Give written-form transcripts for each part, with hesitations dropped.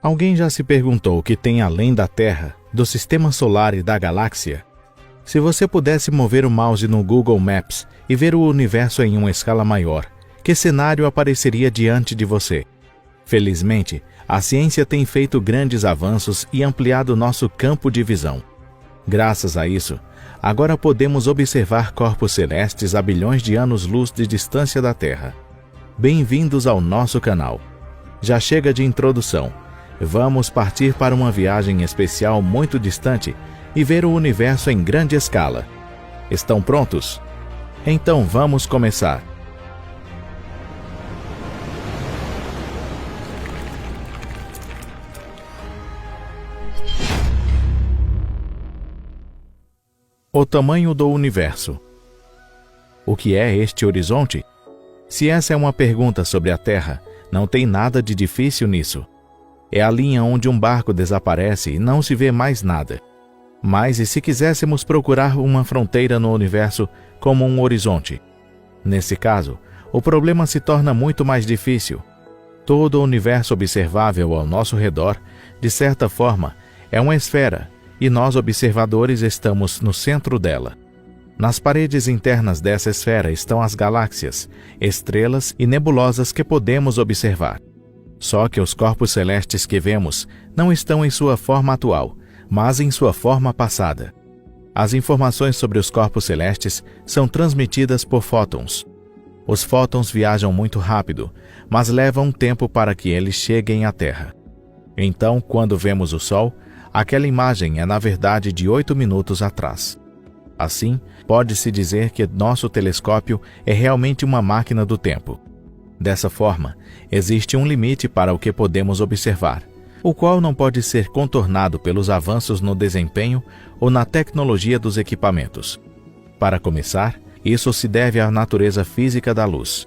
Alguém já se perguntou o que tem além da Terra, do Sistema Solar e da galáxia? Se você pudesse mover o mouse no Google Maps e ver o universo em uma escala maior, que cenário apareceria diante de você? Felizmente, a ciência tem feito grandes avanços e ampliado nosso campo de visão. Graças a isso, agora podemos observar corpos celestes a bilhões de anos-luz de distância da Terra. Bem-vindos ao nosso canal. Já chega de introdução. Vamos partir para uma viagem especial muito distante e ver o universo em grande escala. Estão prontos? Então vamos começar. O tamanho do universo. O que é este horizonte? Se essa é uma pergunta sobre a Terra, não tem nada de difícil nisso. É a linha onde um barco desaparece e não se vê mais nada. Mas e se quiséssemos procurar uma fronteira no universo como um horizonte? Nesse caso, o problema se torna muito mais difícil. Todo o universo observável ao nosso redor, de certa forma, é uma esfera, e nós observadores estamos no centro dela. Nas paredes internas dessa esfera estão as galáxias, estrelas e nebulosas que podemos observar. Só que os corpos celestes que vemos não estão em sua forma atual, mas em sua forma passada. As informações sobre os corpos celestes são transmitidas por fótons. Os fótons viajam muito rápido, mas levam um tempo para que eles cheguem à Terra. Então, quando vemos o Sol, aquela imagem é na verdade de 8 minutos atrás. Assim, pode-se dizer que nosso telescópio é realmente uma máquina do tempo. Dessa forma, existe um limite para o que podemos observar, o qual não pode ser contornado pelos avanços no desempenho ou na tecnologia dos equipamentos. Para começar, isso se deve à natureza física da luz.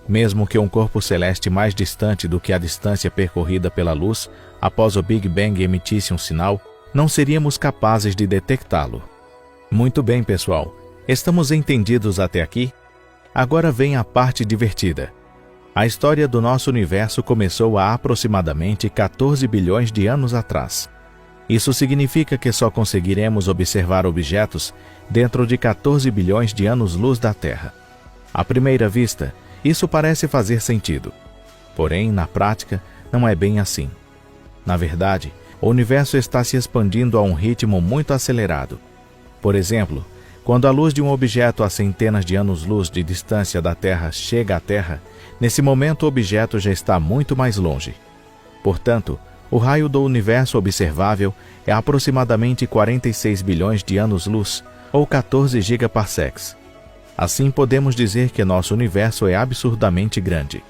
Mesmo que um corpo celeste mais distante do que a distância percorrida pela luz após o Big Bang emitisse um sinal, não seríamos capazes de detectá-lo. Muito bem, pessoal. Estamos entendidos até aqui? Agora vem a parte divertida. A história do nosso universo começou há aproximadamente 14 bilhões de anos atrás. Isso significa que só conseguiremos observar objetos dentro de 14 bilhões de anos-luz da Terra. À primeira vista, isso parece fazer sentido. Porém, na prática, não é bem assim. Na verdade, o universo está se expandindo a um ritmo muito acelerado. Por exemplo, quando a luz de um objeto a centenas de anos-luz de distância da Terra chega à Terra, nesse momento o objeto já está muito mais longe. Portanto, o raio do universo observável é aproximadamente 46 bilhões de anos-luz, ou 14 gigaparsecs. Assim podemos dizer que nosso universo é absurdamente grande.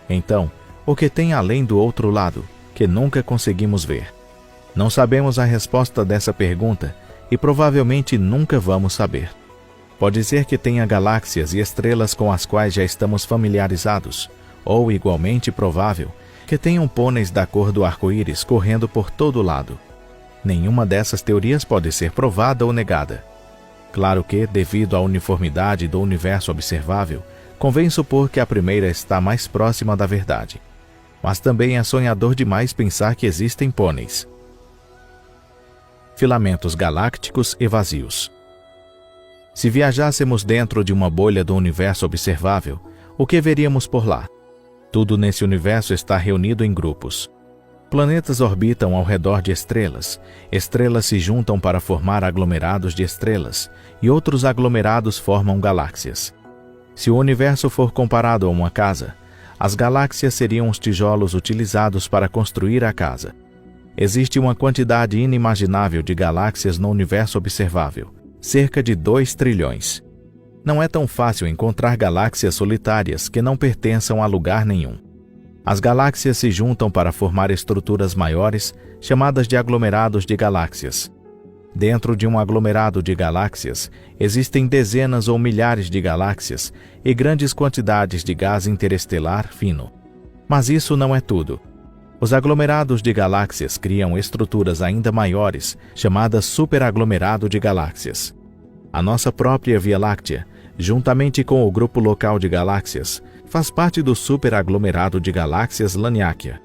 Então, o que tem além do outro lado, que nunca conseguimos ver? Não sabemos a resposta dessa pergunta e provavelmente nunca vamos saber. Pode ser que tenha galáxias e estrelas com as quais já estamos familiarizados, ou, igualmente provável, que tenham pôneis da cor do arco-íris correndo por todo lado. Nenhuma dessas teorias pode ser provada ou negada. Claro que, devido à uniformidade do universo observável, convém supor que a primeira está mais próxima da verdade. Mas também é sonhador demais pensar que existem pôneis. Filamentos galácticos e vazios. Se viajássemos dentro de uma bolha do universo observável, o que veríamos por lá? Tudo nesse universo está reunido em grupos. Planetas orbitam ao redor de estrelas, estrelas se juntam para formar aglomerados de estrelas, e outros aglomerados formam galáxias. Se o universo for comparado a uma casa, as galáxias seriam os tijolos utilizados para construir a casa. Existe uma quantidade inimaginável de galáxias no universo observável, cerca de 2 trilhões. Não é tão fácil encontrar galáxias solitárias que não pertençam a lugar nenhum. As galáxias se juntam para formar estruturas maiores, chamadas de aglomerados de galáxias. Dentro de um aglomerado de galáxias, existem dezenas ou milhares de galáxias e grandes quantidades de gás interestelar fino. Mas isso não é tudo. Os aglomerados de galáxias criam estruturas ainda maiores, chamadas superaglomerado de galáxias. A nossa própria Via Láctea, juntamente com o grupo local de galáxias, faz parte do superaglomerado de galáxias Laniakea.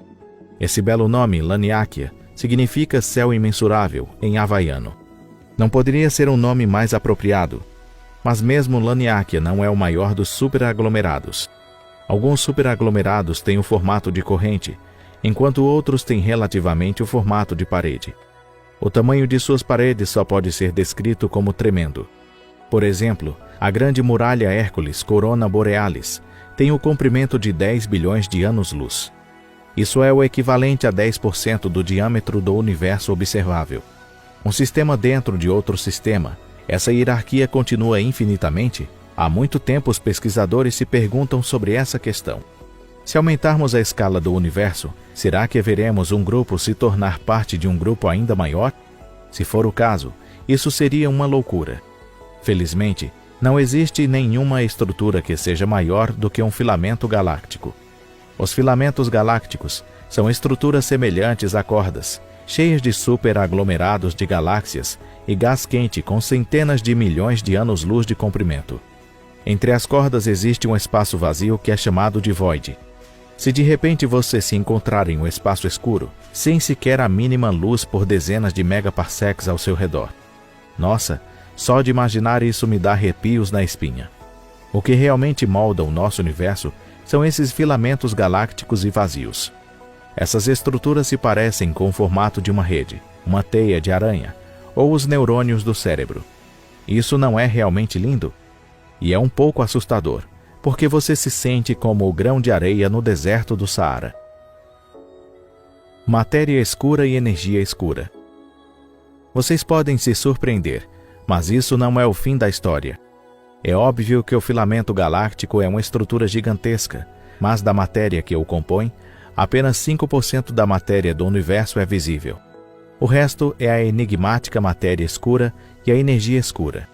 Esse belo nome, Laniakea, significa céu imensurável em havaiano. Não poderia ser um nome mais apropriado, mas mesmo Laniakea não é o maior dos superaglomerados. Alguns superaglomerados têm o formato de corrente, enquanto outros têm relativamente o formato de parede. O tamanho de suas paredes só pode ser descrito como tremendo. Por exemplo, a Grande Muralha Hércules Corona Borealis tem o comprimento de 10 bilhões de anos-luz. Isso é o equivalente a 10% do diâmetro do universo observável. Um sistema dentro de outro sistema. Essa hierarquia continua infinitamente? Há muito tempo os pesquisadores se perguntam sobre essa questão. Se aumentarmos a escala do universo, será que veremos um grupo se tornar parte de um grupo ainda maior? Se for o caso, isso seria uma loucura. Felizmente, não existe nenhuma estrutura que seja maior do que um filamento galáctico. Os filamentos galácticos são estruturas semelhantes a cordas, cheias de superaglomerados de galáxias e gás quente com centenas de milhões de anos-luz de comprimento. Entre as cordas existe um espaço vazio que é chamado de void. Se de repente você se encontrar em um espaço escuro, sem sequer a mínima luz por dezenas de megaparsecs ao seu redor. Nossa, só de imaginar isso me dá arrepios na espinha. O que realmente molda o nosso universo são esses filamentos galácticos e vazios. Essas estruturas se parecem com o formato de uma rede, uma teia de aranha, ou os neurônios do cérebro. Isso não é realmente lindo? E é um pouco assustador, porque você se sente como o grão de areia no deserto do Saara. Matéria escura e energia escura. Vocês podem se surpreender, mas isso não é o fim da história. É óbvio que o filamento galáctico é uma estrutura gigantesca, mas da matéria que o compõe, apenas 5% da matéria do universo é visível. O resto é a enigmática matéria escura e a energia escura.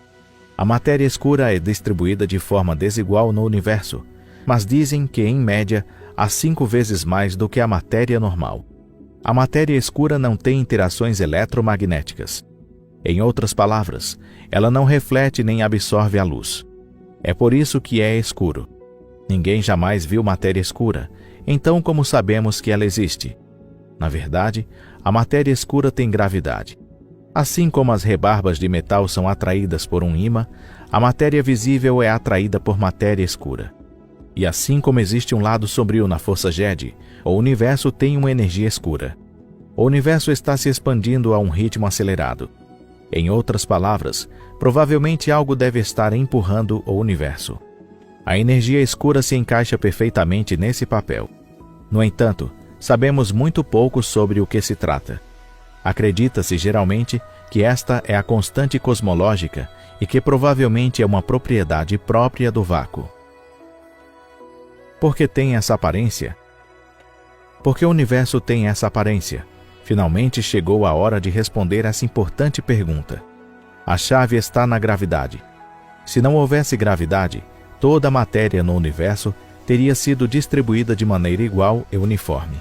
A matéria escura é distribuída de forma desigual no universo, mas dizem que, em média, há 5 vezes mais do que a matéria normal. A matéria escura não tem interações eletromagnéticas. Em outras palavras, ela não reflete nem absorve a luz. É por isso que é escuro. Ninguém jamais viu matéria escura, então como sabemos que ela existe? Na verdade, a matéria escura tem gravidade. Assim como as rebarbas de metal são atraídas por um ímã, a matéria visível é atraída por matéria escura. E assim como existe um lado sombrio na força Jedi, o universo tem uma energia escura. O universo está se expandindo a um ritmo acelerado. Em outras palavras, provavelmente algo deve estar empurrando o universo. A energia escura se encaixa perfeitamente nesse papel. No entanto, sabemos muito pouco sobre o que se trata. Acredita-se geralmente que esta é a constante cosmológica e que provavelmente é uma propriedade própria do vácuo. Por que tem essa aparência? Porque o universo tem essa aparência. Finalmente chegou a hora de responder essa importante pergunta. A chave está na gravidade. Se não houvesse gravidade, toda a matéria no universo teria sido distribuída de maneira igual e uniforme.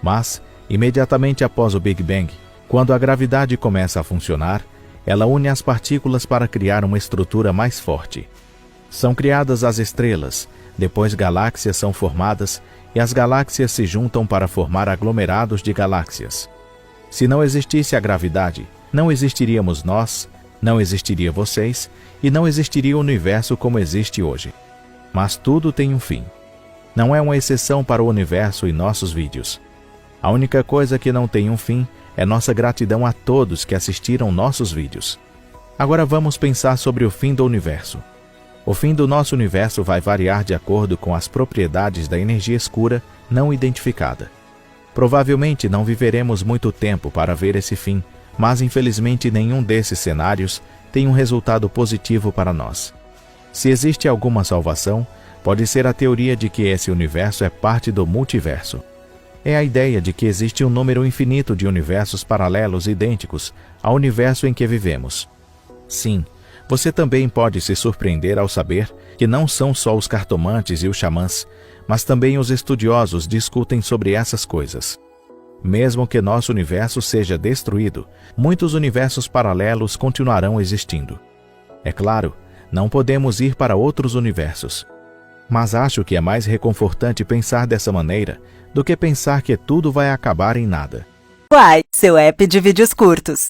Mas, imediatamente após o Big Bang, quando a gravidade começa a funcionar, ela une as partículas para criar uma estrutura mais forte. São criadas as estrelas, depois galáxias são formadas e as galáxias se juntam para formar aglomerados de galáxias. Se não existisse a gravidade, não existiríamos nós, não existiria vocês e não existiria o universo como existe hoje. Mas tudo tem um fim. Não é uma exceção para o universo e nossos vídeos. A única coisa que não tem um fim é nossa gratidão a todos que assistiram nossos vídeos. Agora vamos pensar sobre o fim do universo. O fim do nosso universo vai variar de acordo com as propriedades da energia escura não identificada. Provavelmente não viveremos muito tempo para ver esse fim, mas infelizmente nenhum desses cenários tem um resultado positivo para nós. Se existe alguma salvação, pode ser a teoria de que esse universo é parte do multiverso. É a ideia de que existe um número infinito de universos paralelos idênticos ao universo em que vivemos. Sim, você também pode se surpreender ao saber que não são só os cartomantes e os xamãs, mas também os estudiosos discutem sobre essas coisas. Mesmo que nosso universo seja destruído, muitos universos paralelos continuarão existindo. É claro, não podemos ir para outros universos. Mas acho que é mais reconfortante pensar dessa maneira, do que pensar que tudo vai acabar em nada. Uai, seu app de vídeos curtos.